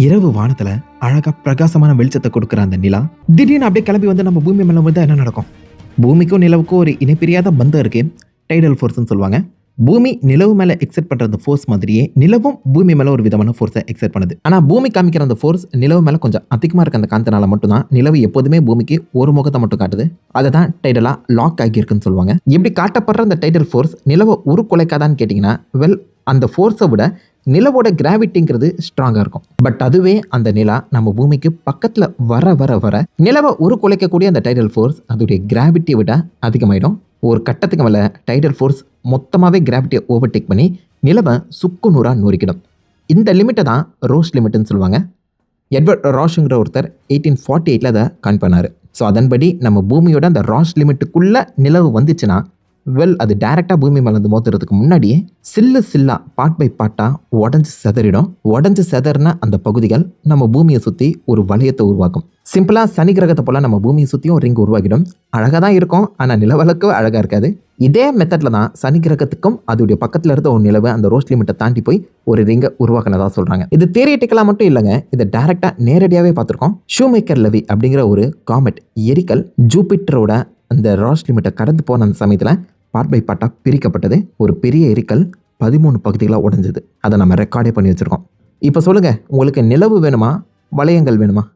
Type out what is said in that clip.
இரவு வானத்துல அழகா பிரகாசமான வெளிச்சத்தை கொடுக்குற அந்த நிலா திடீர்னு அப்படியே கிளம்பி வந்து நம்ம பூமி மேல வந்து என்ன நடக்கும்? பூமிக்கும் நிலவுக்கும் ஒரு இணைப்பிரியாத பந்தம் இருக்கு. டைடல் ஃபோர்ஸ்னு சொல்லுவாங்க. பூமி நிலவு மேல எக்ஸெப்ட் பண்ற அந்த ஃபோர்ஸ் மாதிரியே நிலவும் பூமி மேல ஒரு விதமான ஃபோர்ஸை எக்ஸெப்ட் பண்ணுது. ஆனா பூமி காமிக்கிற அந்த ஃபோர்ஸ் நிலவு மேல கொஞ்சம் அதிகமா இருக்க அந்த காந்தனால மட்டும்தான் நிலவு எப்போதுமே பூமிக்கு ஒரு முகத்தை மட்டும் காட்டுது. அதை தான் டைடலா லாக் ஆகியிருக்குன்னு சொல்லுவாங்க. இப்படி காட்டப்படுற அந்த டைடல் ஃபோர்ஸ் நிலவை உருக்குலைக்காதான்னு கேட்டிங்கன்னா, வெல், அந்த ஃபோர்ஸை விட நிலவோட கிராவிட்டிங்கிறது ஸ்ட்ராங்காக இருக்கும். பட் அதுவே அந்த நிலா நம்ம பூமிக்கு பக்கத்தில் வர வர வர நிலவை உருக்குலைக்கக்கூடிய அந்த டைடல் ஃபோர்ஸ் அதோடைய கிராவிட்டியை விட அதிகமாயிடும். ஒரு கட்டத்துக்கு மேலே டைடல் ஃபோர்ஸ் மொத்தமாகவே கிராவிட்டியை ஓவர்டேக் பண்ணி நிலவை சுக்கு நூறாக நூறிக்கிடும். இந்த லிமிட்டை தான் ரோஸ் லிமிட்னு சொல்லுவாங்க. எட்வர்ட் ராஷுங்கிற ஒருத்தர் 1848 அதை கான் பண்ணார். ஸோ அதன்படி நம்ம பூமியோட அந்த ராஷ் லிமிட்டுக்குள்ளே நிலவு வந்துச்சுன்னா, வெல், அது டைரெக்டாக பூமி மேலேருந்து மோத்துறதுக்கு முன்னாடியே சில்லா பார்ட் பை பார்ட்டாக உடஞ்சி செதறிடும். உடஞ்சி செதறின அந்த பகுதிகள் நம்ம பூமியை சுற்றி ஒரு வளையத்தை உருவாக்கும். சிம்பிளாக சனி கிரகத்தை போல் நம்ம பூமியை சுற்றியும் ரிங் உருவாக்கிடும். அழகாக தான் இருக்கும், ஆனால் நிலவளக்கு அழகாக இருக்காது. இதே மெத்தடில் தான் சனி கிரகத்துக்கும் அதோடைய பக்கத்தில் இருந்த ஒரு நிலவு அந்த ரோஸ் லிமிட்டை தாண்டி போய் ஒரு ரிங்கை உருவாக்கினதா சொல்கிறாங்க. இது தியரிட்டிக்கலாக மட்டும் இல்லைங்க, இதை டைரெக்டாக நேரடியாகவே பார்த்துருக்கோம். ஷூமேக்கர் லெவி அப்படிங்கிற ஒரு காமெட் எரிக்கல் ஜூபிட்டரோட அந்த ராஸ் லிமிட்டை கடந்து போன அந்த சமயத்தில் பார்ட் பை பார்ட்டாக பிரிக்கப்பட்டது. ஒரு பெரிய எரிக்கல் 13 பகுதிகளாக உடஞ்சது. அதை நம்ம ரெக்கார்டே பண்ணி வச்சுருக்கோம். இப்போ சொல்லுங்கள், உங்களுக்கு நிலவு வேணுமா, வளையங்கள் வேணுமா?